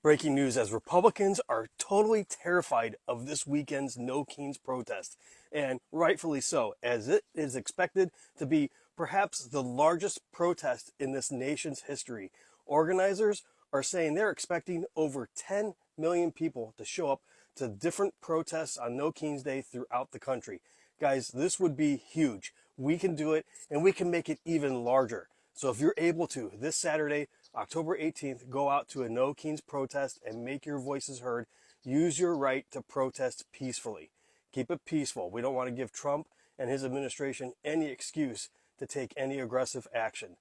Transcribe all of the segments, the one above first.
Breaking news as Republicans are totally terrified of this weekend's No Kings protest, and rightfully so, as it is expected to be perhaps the largest protest in this nation's history. Organizers are saying they're expecting over 10 million people to show up to different protests on No Kings Day throughout the country. Guys, this would be huge. We can do it, and we can make it even larger. So if you're able to, this Saturday, October 18th, go out to a No Kings protest and make your voices heard. Use your right to protest peacefully. Keep it peaceful. We don't want to give Trump and his administration any excuse to take any aggressive action.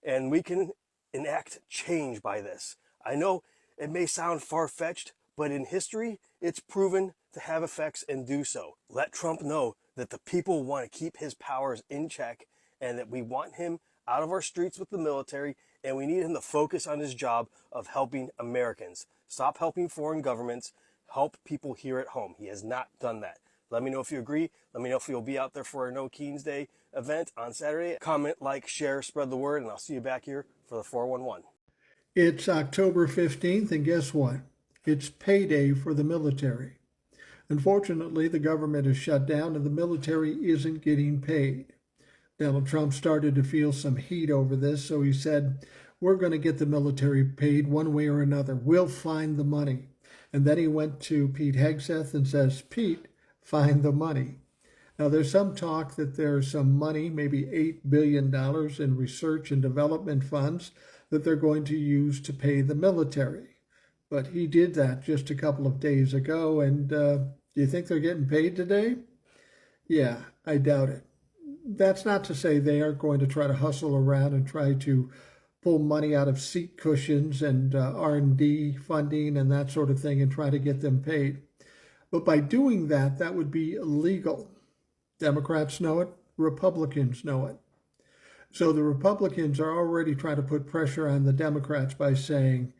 And we can enact change by this. I know it may sound far-fetched, but in history, it's proven to have effects and do so. Let Trump know that the people want to keep his powers in check and that we want him out of our streets with the military, and we need him to focus on his job of helping Americans. Stop helping foreign governments. Help people here at home. He has not done that. Let me know if you agree. Let me know if you'll be out there for our No Kings Day event on Saturday. Comment, like, share, spread the word, and I'll see you back here for the 411. It's October 15th, and guess what? It's payday for the military. Unfortunately, the government is shut down and the military isn't getting paid. Donald Trump started to feel some heat over this, so he said, we're going to get the military paid one way or another. We'll find the money. And then he went to Pete Hegseth and says, Pete, find the money. Now, there's some talk that there's some money, maybe $8 billion in research and development funds that they're going to use to pay the military. But he did that just a couple of days ago, and do you think they're getting paid today? Yeah, I doubt it. That's not to say they aren't going to try to hustle around and try to pull money out of seat cushions and R&D funding and that sort of thing and try to get them paid. But by doing that, that would be illegal. Democrats know it. Republicans know it. So the Republicans are already trying to put pressure on the Democrats by saying,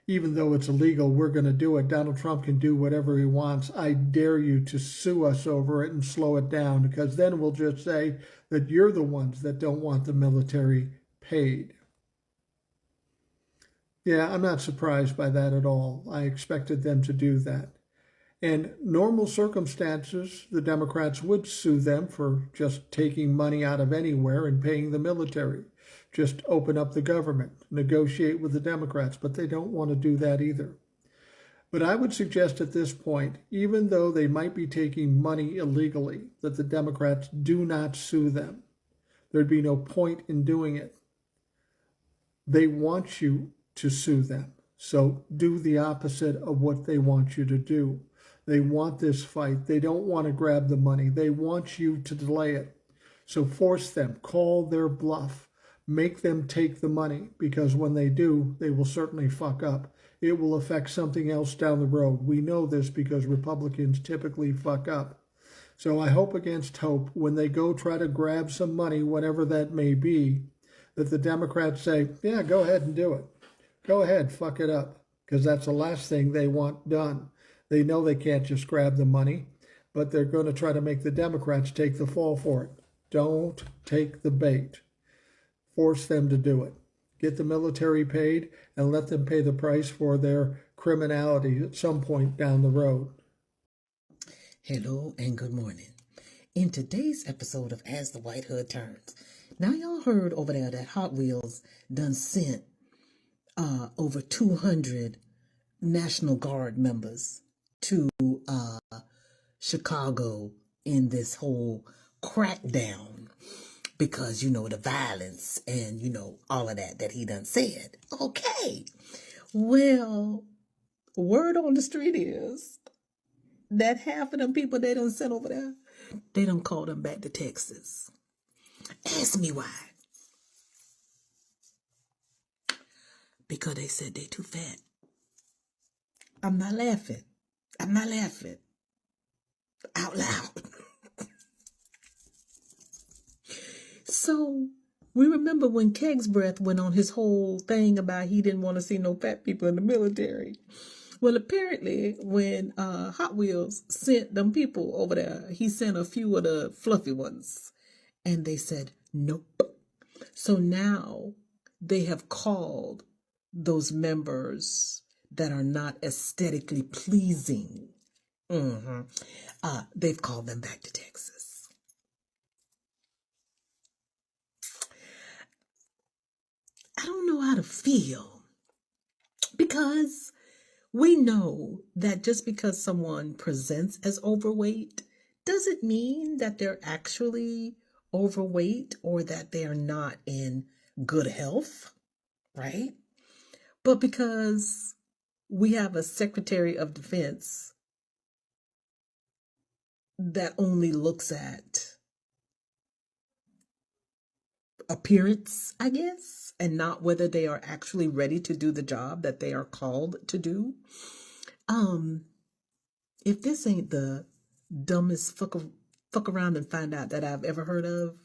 even though it's illegal, we're going to do it. Donald Trump can do whatever he wants. I dare you to sue us over it and slow it down, because then we'll just say that you're the ones that don't want the military paid. Yeah, I'm not surprised by that at all. I expected them to do that. In normal circumstances, the Democrats would sue them for just taking money out of anywhere and paying the military. Just open up the government, negotiate with the Democrats, but they don't want to do that either. But I would suggest at this point, even though they might be taking money illegally, that the Democrats do not sue them. There'd be no point in doing it. They want you to sue them. So do the opposite of what they want you to do. They want this fight. They don't want to grab the money. They want you to delay it. So force them, call their bluff. Make them take the money, because when they do, they will certainly fuck up. It will affect something else down the road. We know this because Republicans typically fuck up. So I hope against hope, when they go try to grab some money, whatever that may be, that the Democrats say, yeah, go ahead and do it. Go ahead, fuck it up, because that's the last thing they want done. They know they can't just grab the money, but they're going to try to make the Democrats take the fall for it. Don't take the bait. Force them to do it. Get the military paid and let them pay the price for their criminality at some point down the road. Hello and good morning. In today's episode of As the White Hood Turns, now y'all heard over there that Hot Wheels done sent over 200 National Guard members to Chicago in this whole crackdown. Because, you know, the violence and, you know, all of that he done said. Okay. Well, word on the street is that half of them people they done sent over there, they done called them back to Texas. Ask me why. Because they said they too fat. I'm not laughing. I'm not laughing. Out loud. So, we remember when Keg's Breath went on his whole thing about he didn't want to see no fat people in the military. Well, apparently, when Hot Wheels sent them people over there, he sent a few of the fluffy ones. And they said, nope. So now they have called those members that are not aesthetically pleasing. They've called them back to Texas. I don't know how to feel, because we know that just because someone presents as overweight doesn't mean that they're actually overweight or that they're not in good health, right? But because we have a Secretary of Defense that only looks at appearance, I guess, and not whether they are actually ready to do the job that they are called to do. If this ain't the dumbest fuck around and find out that I've ever heard of,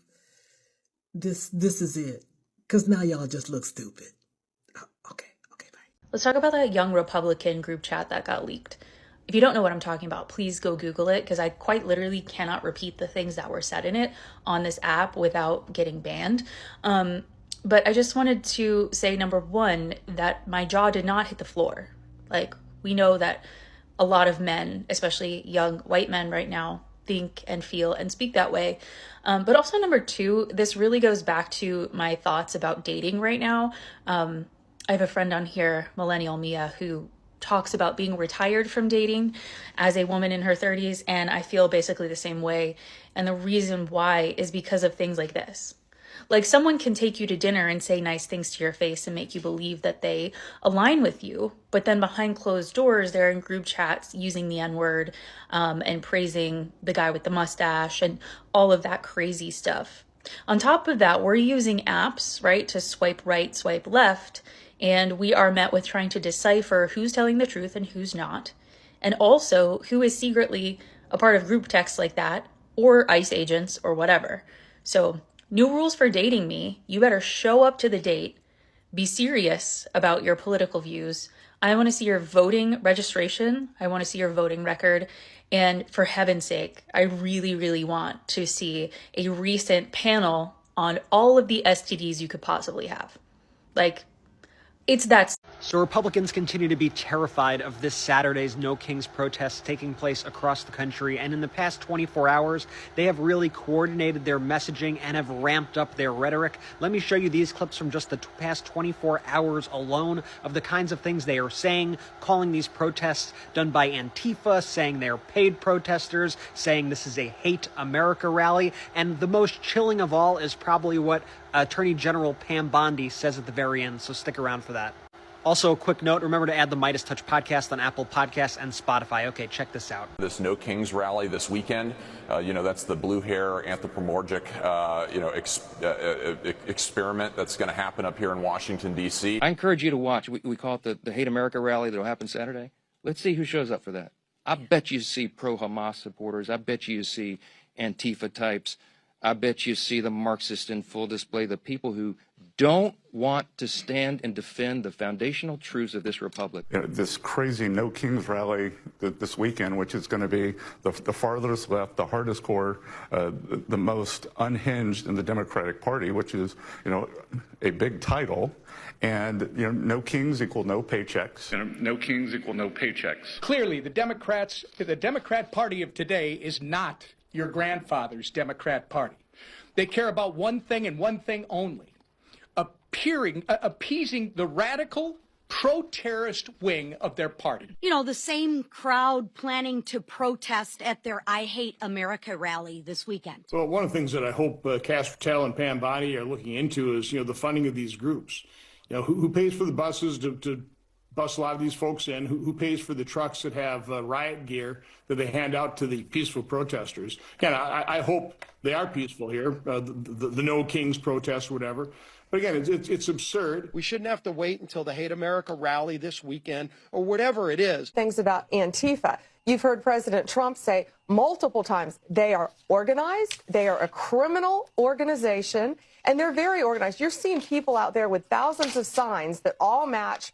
this is it. Because now y'all just look stupid. Oh, okay, bye. Let's talk about that young Republican group chat that got leaked. If you don't know what I'm talking about, please go Google it, because I quite literally cannot repeat the things that were said in it on this app without getting banned. But I just wanted to say, number one, that my jaw did not hit the floor. Like, we know that a lot of men, especially young white men right now, think and feel and speak that way. But also, number two, this really goes back to my thoughts about dating right now. I have a friend on here, Millennial Mia, who talks about being retired from dating as a woman in her 30s, and I feel basically the same way. And the reason why is because of things like this. Like, someone can take you to dinner and say nice things to your face and make you believe that they align with you, but then behind closed doors, they're in group chats using the N-word and praising the guy with the mustache and all of that crazy stuff. On top of that, we're using apps, right, to swipe right, swipe left, and we are met with trying to decipher who's telling the truth and who's not, and also who is secretly a part of group texts like that, or ICE agents, or whatever. So, new rules for dating me. You better show up to the date, be serious about your political views. I want to see your voting registration. I want to see your voting record. And for heaven's sake, I really, really want to see a recent panel on all of the STDs you could possibly have. Like, it's that. So Republicans continue to be terrified of this Saturday's No Kings protests taking place across the country. And in the past 24 hours, they have really coordinated their messaging and have ramped up their rhetoric. Let me show you these clips from just the past 24 hours alone of the kinds of things they are saying, calling these protests done by Antifa, saying they're paid protesters, saying this is a hate America rally. And the most chilling of all is probably what Attorney General Pam Bondi says at the very end. So stick around for that. Also, a quick note, remember to add the Midas Touch podcast on Apple Podcasts and Spotify. Okay, check this out. This No Kings rally this weekend, that's the blue hair anthropomorphic, experiment that's going to happen up here in Washington, D.C. I encourage you to watch. We call it the Hate America rally that'll happen Saturday. Let's see who shows up for that. I bet you see pro-Hamas supporters. I bet you see Antifa types. I bet you see the Marxists in full display, the people who don't want to stand and defend the foundational truths of this republic. This crazy No Kings rally this weekend, which is going to be the farthest left, the hardest core, the most unhinged in the Democratic Party, which is, a big title. And, no kings equal no paychecks. No kings equal no paychecks. Clearly, the Democrat Party of today is not your grandfather's Democrat Party. They care about one thing and one thing only: appeasing the radical pro-terrorist wing of their party. The same crowd planning to protest at their I Hate America rally this weekend. Well, one of the things that I hope Cass Patel and Pam Bondi are looking into is, the funding of these groups. Who pays for the buses to bus a lot of these folks in? Who pays for the trucks that have riot gear that they hand out to the peaceful protesters? Again, I hope they are peaceful here, the No Kings protest or whatever. But again, it's absurd. We shouldn't have to wait until the Hate America rally this weekend or whatever it is. Things about Antifa. You've heard President Trump say multiple times they are organized, they are a criminal organization, and they're very organized. You're seeing people out there with thousands of signs that all match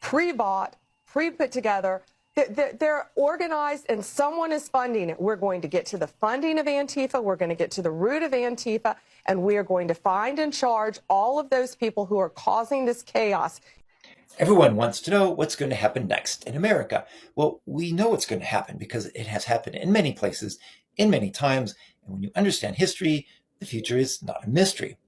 pre-bought, pre-put together. They're organized and someone is funding it. We're going to get to the funding of Antifa. We're going to get to the root of Antifa, and we are going to find and charge all of those people who are causing this chaos. Everyone wants to know what's going to happen next in America. Well, we know what's going to happen because it has happened in many places, in many times, and when you understand history, the future is not a mystery.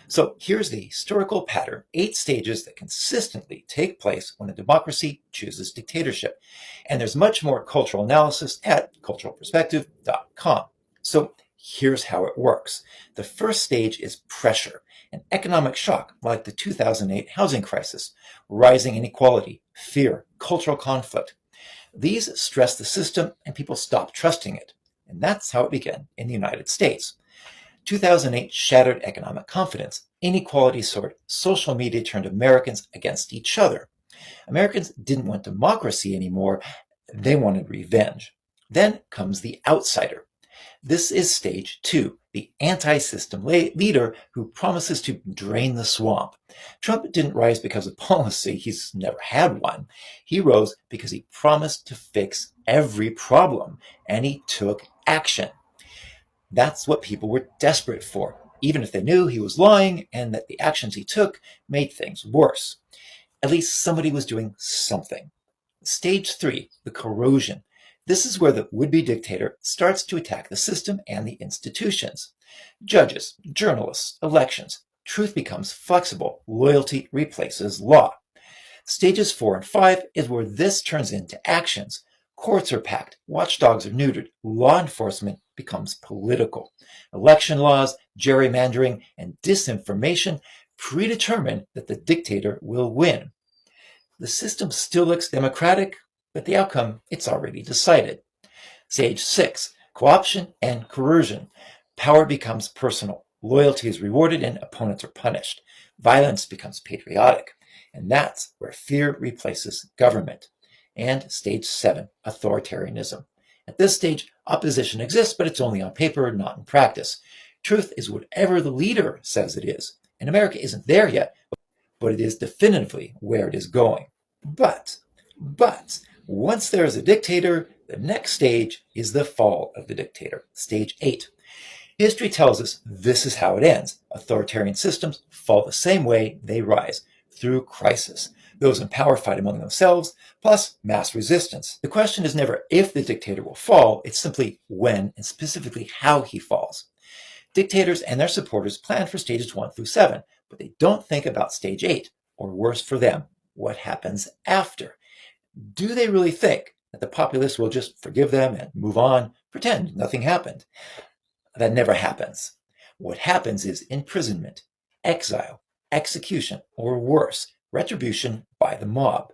So here's the historical pattern, 8 stages that consistently take place when a democracy chooses dictatorship. And there's much more cultural analysis at culturalperspective.com. So here's how it works. The first stage is pressure, an economic shock like the 2008 housing crisis, rising inequality, fear, cultural conflict. These stress the system and people stop trusting it. And that's how it began in the United States. 2008 shattered economic confidence. Inequality soared. Social media turned Americans against each other. Americans didn't want democracy anymore. They wanted revenge. Then comes the outsider. This is stage 2, the anti-system leader who promises to drain the swamp. Trump didn't rise because of policy. He's never had one. He rose because he promised to fix every problem, and he took action. That's what people were desperate for, even if they knew he was lying and that the actions he took made things worse. At least somebody was doing something. Stage 3, the corrosion. This is where the would-be dictator starts to attack the system and the institutions. Judges, journalists, elections. Truth becomes flexible. Loyalty replaces law. Stages 4 and 5 is where this turns into actions. Courts are packed, watchdogs are neutered, law enforcement becomes political. Election laws, gerrymandering, and disinformation predetermine that the dictator will win. The system still looks democratic, but the outcome, it's already decided. Stage 6, co-option and coercion. Power becomes personal. Loyalty is rewarded and opponents are punished. Violence becomes patriotic. And that's where fear replaces government. And stage 7, authoritarianism. At this stage, opposition exists, but it's only on paper, not in practice. Truth is whatever the leader says it is. And America isn't there yet, but it is definitively where it is going. But, once there is a dictator, the next stage is the fall of the dictator, stage 8. History tells us this is how it ends. Authoritarian systems fall the same way they rise, through crisis. Those in power fight among themselves, plus mass resistance. The question is never if the dictator will fall, it's simply when and specifically how he falls. Dictators and their supporters plan for stages 1 through 7, but they don't think about stage 8, or worse for them, what happens after. Do they really think that the populace will just forgive them and move on, pretend nothing happened? That never happens. What happens is imprisonment, exile, execution, or worse, retribution by the mob.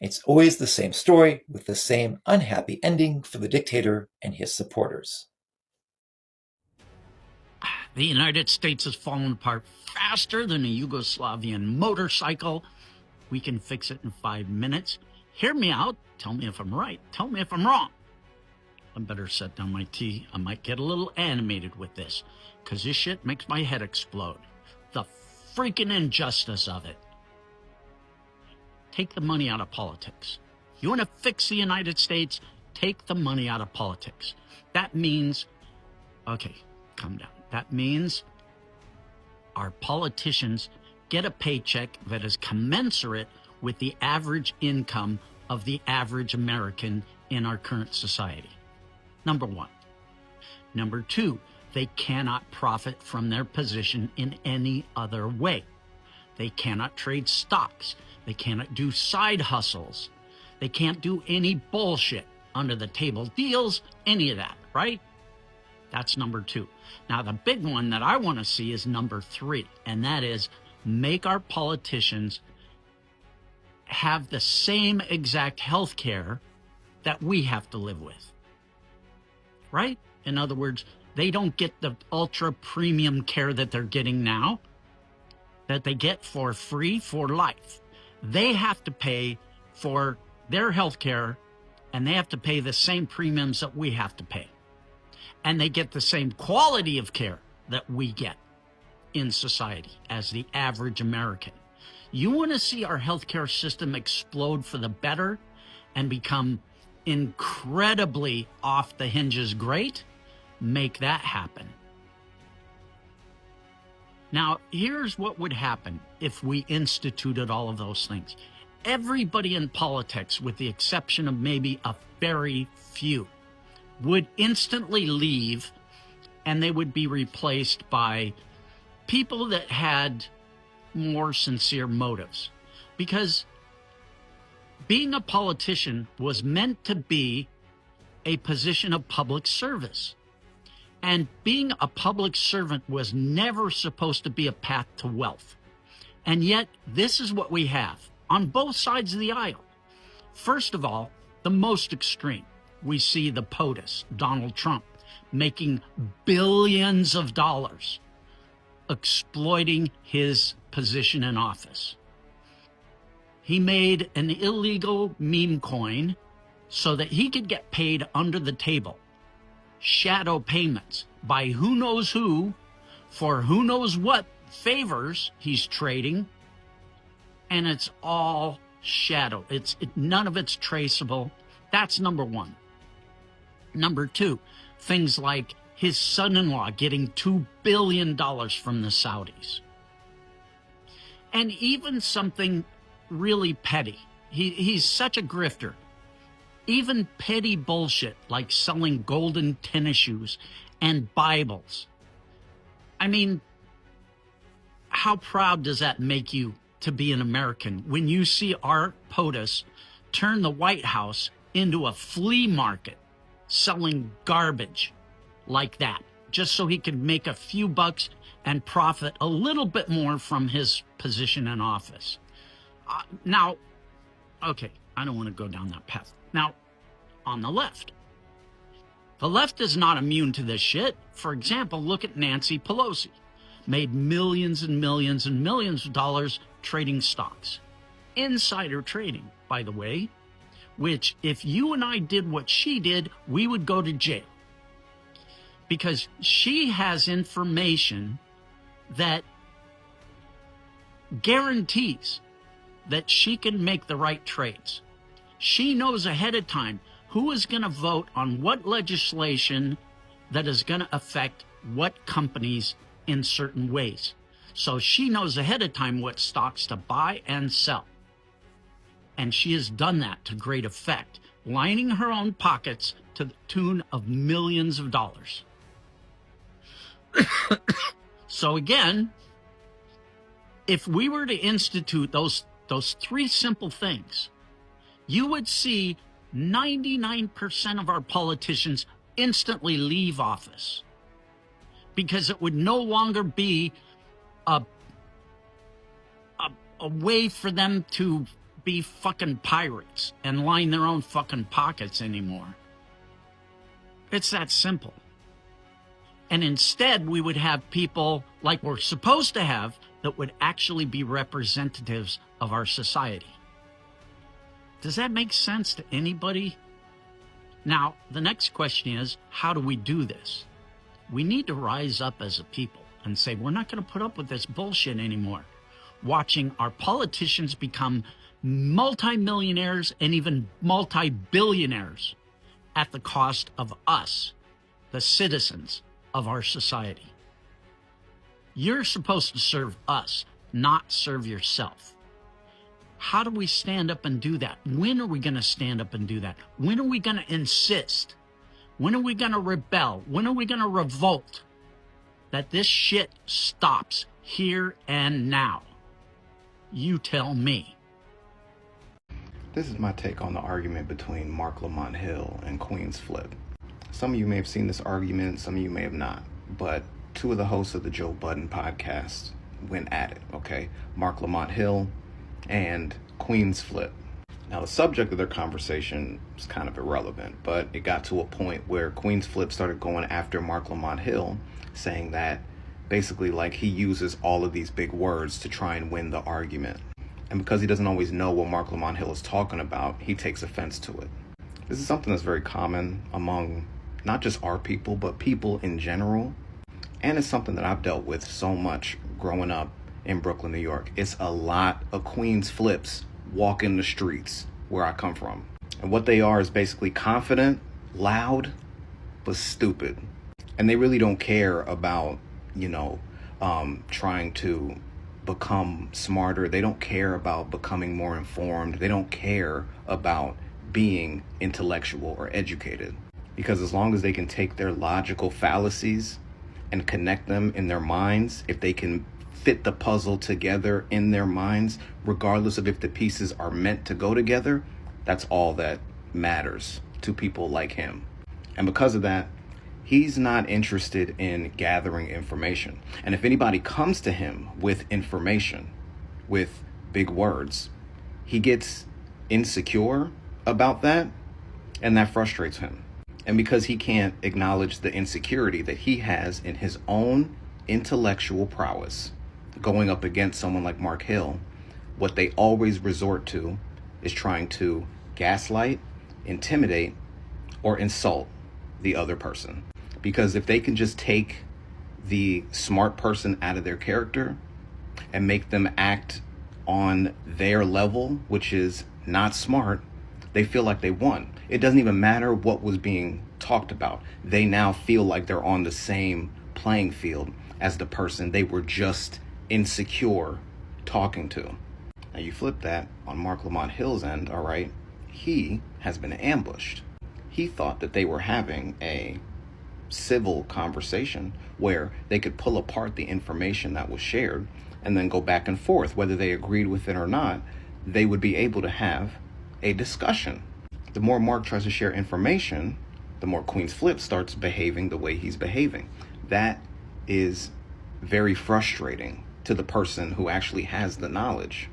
It's always the same story with the same unhappy ending for the dictator and his supporters. The United States has fallen apart faster than a Yugoslavian motorcycle. We can fix it in 5 minutes. Hear me out. Tell me if I'm right. Tell me if I'm wrong. I better set down my tea. I might get a little animated with this, because this shit makes my head explode. The freaking injustice of it. Take the money out of politics. You want to fix the United States? Take the money out of politics. That means, okay, calm down. That means our politicians get a paycheck that is commensurate with the average income of the average American in our current society. Number 1. Number 2, they cannot profit from their position in any other way. They cannot trade stocks. They cannot do side hustles. They can't do any bullshit, under the table deals, any of that, right? That's number 2. Now, the big one that I want to see is number 3, and that is make our politicians have the same exact health care that we have to live with, right? In other words, they don't get the ultra premium care that they're getting now, that they get for free for life. They have to pay for their health care, and they have to pay the same premiums that we have to pay. And they get the same quality of care that we get in society as the average American. You want to see our healthcare system explode for the better and become incredibly off the hinges great? Make that happen. Now, here's what would happen if we instituted all of those things. everybody in politics, with the exception of maybe a very few, would instantly leave, and they would be replaced by people that had more sincere motives. Because being a politician was meant to be a position of public service. And being a public servant was never supposed to be a path to wealth. And yet, this is what we have on both sides of the aisle. First of all, the most extreme. We see the POTUS, Donald Trump, making billions of dollars exploiting his position in office. He made an illegal meme coin so that he could get paid under the table, shadow payments by who knows who for who knows what favors he's trading, and it's all shadow. None of it's traceable. That's number one. Number two, things like his son-in-law getting $2 billion from the Saudis. And even something really petty. He's such a grifter. Even petty bullshit like selling golden tennis shoes and Bibles. I mean, how proud does that make you to be an American when you see our POTUS turn the White House into a flea market selling garbage like that, just so he can make a few bucks and profit a little bit more from his position in office? Now, okay, I don't want to go down that path. Now, on the left is not immune to this shit. For example, look at Nancy Pelosi. Made millions and millions and millions of dollars trading stocks. Insider trading, by the way, which if you and I did what she did, we would go to jail. Because she has information that guarantees that she can make the right trades. She knows ahead of time who is going to vote on what legislation that is going to affect what companies in certain ways. So she knows ahead of time what stocks to buy and sell. And she has done that to great effect, lining her own pockets to the tune of millions of dollars. So again, if we were to institute those three simple things, you would see 99% of our politicians instantly leave office, because it would no longer be a way for them to be fucking pirates and line their own fucking pockets anymore. It's that simple. And instead, we would have people like we're supposed to have that would actually be representatives of our society. Does that make sense to anybody? Now, the next question is, how do we do this? We need to rise up as a people and say, we're not going to put up with this bullshit anymore. Watching our politicians become multimillionaires and even multi-billionaires at the cost of us, the citizens of our society. You're supposed to serve us, not serve yourself. How do we stand up and do that? When are we going to stand up and do that? When are we going to insist? When are we going to rebel? When are we going to revolt that this shit stops here and now? You tell me. This is my take on the argument between Mark Lamont Hill and Queen's Flip. Some of you may have seen this argument, some of you may have not, but two of the hosts of the Joe Budden podcast went at it, okay? Mark Lamont Hill and Queen's Flip. Now, the subject of their conversation is kind of irrelevant, but it got to a point where Queen's Flip started going after Mark Lamont Hill, saying that basically like he uses all of these big words to try and win the argument. And because he doesn't always know what Mark Lamont Hill is talking about, he takes offense to it. This is something that's very common among not just our people, but people in general. And it's something that I've dealt with so much growing up in Brooklyn, New York. It's a lot of Queen's Flips walking the streets where I come from. And what they are is basically confident, loud, but stupid. And they really don't care about, trying to become smarter. They don't care about becoming more informed. They don't care about being intellectual or educated. Because as long as they can take their logical fallacies and connect them in their minds, if they can fit the puzzle together in their minds, regardless of if the pieces are meant to go together, that's all that matters to people like him. And because of that, he's not interested in gathering information. And if anybody comes to him with information, with big words, he gets insecure about that, and that frustrates him. And because he can't acknowledge the insecurity that he has in his own intellectual prowess, going up against someone like Mark Hill, what they always resort to is trying to gaslight, intimidate, or insult the other person. Because if they can just take the smart person out of their character and make them act on their level, which is not smart, they feel like they won. It doesn't even matter what was being talked about. They now feel like they're on the same playing field as the person they were just insecure talking to. Now you flip that on Mark Lamont Hill's end, all right? He has been ambushed. He thought that they were having a civil conversation where they could pull apart the information that was shared and then go back and forth. Whether they agreed with it or not, they would be able to have a discussion. The more Mark tries to share information, the more Queen's Flip starts behaving the way he's behaving. That is very frustrating to the person who actually has the knowledge.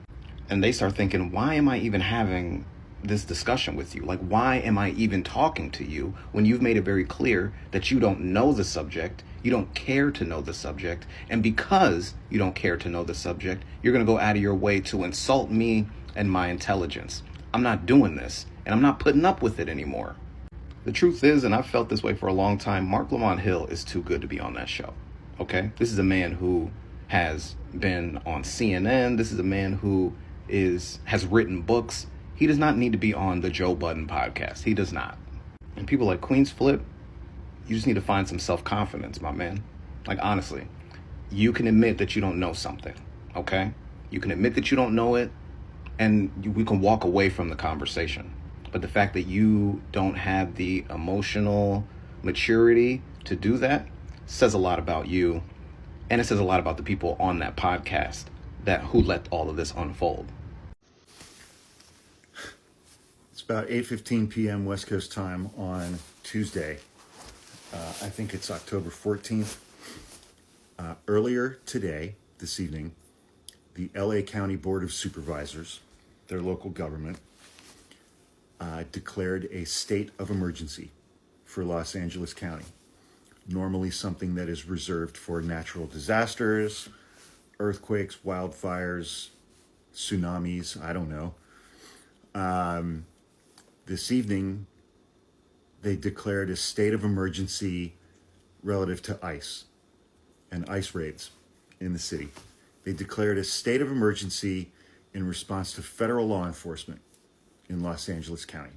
And they start thinking, why am I even having this discussion with you? Like, why am I even talking to you when you've made it very clear that you don't know the subject, you don't care to know the subject, and because you don't care to know the subject, you're going to go out of your way to insult me and my intelligence. I'm not doing this, and I'm not putting up with it anymore. The truth is, and I've felt this way for a long time, Mark Lamont Hill is too good to be on that show, okay? This is a man who has been on CNN. This is a man who has written books. He does not need to be on the Joe Budden podcast. He does not. And people like Queen's Flip, you just need to find some self-confidence, my man. Like, honestly, you can admit that you don't know something, okay? You can admit that you don't know it, and we can walk away from the conversation. But the fact that you don't have the emotional maturity to do that says a lot about you, and it says a lot about the people on that podcast who let all of this unfold. It's about 8:15 p.m. West Coast time on Tuesday. I think it's October 14th. Earlier today, this evening, the LA County Board of Supervisors, their local government, declared a state of emergency for Los Angeles County. Normally something that is reserved for natural disasters, earthquakes, wildfires, tsunamis, I don't know. This evening, they declared a state of emergency relative to ICE and ICE raids in the city. They declared a state of emergency in response to federal law enforcement in Los Angeles County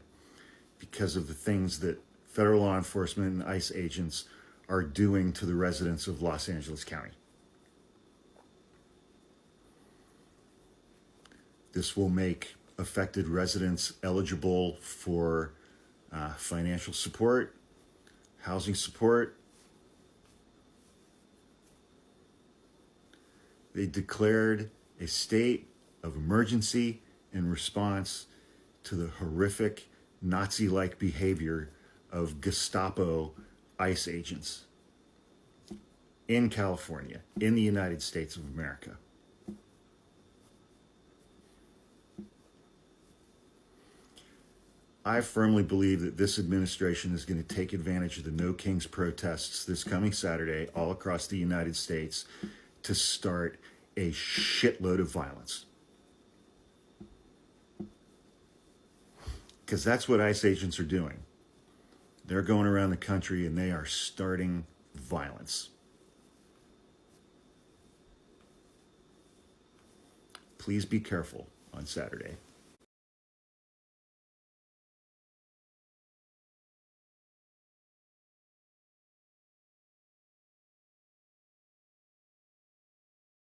because of the things that federal law enforcement and ICE agents are doing to the residents of Los Angeles County. This will make affected residents eligible for financial support, housing support. They declared a state of emergency in response to the horrific Nazi-like behavior of Gestapo ICE agents in California, in the United States of America. I firmly believe that this administration is going to take advantage of the No Kings protests this coming Saturday all across the United States to start a shitload of violence. Because that's what ICE agents are doing. They're going around the country and they are starting violence. Please be careful on Saturday.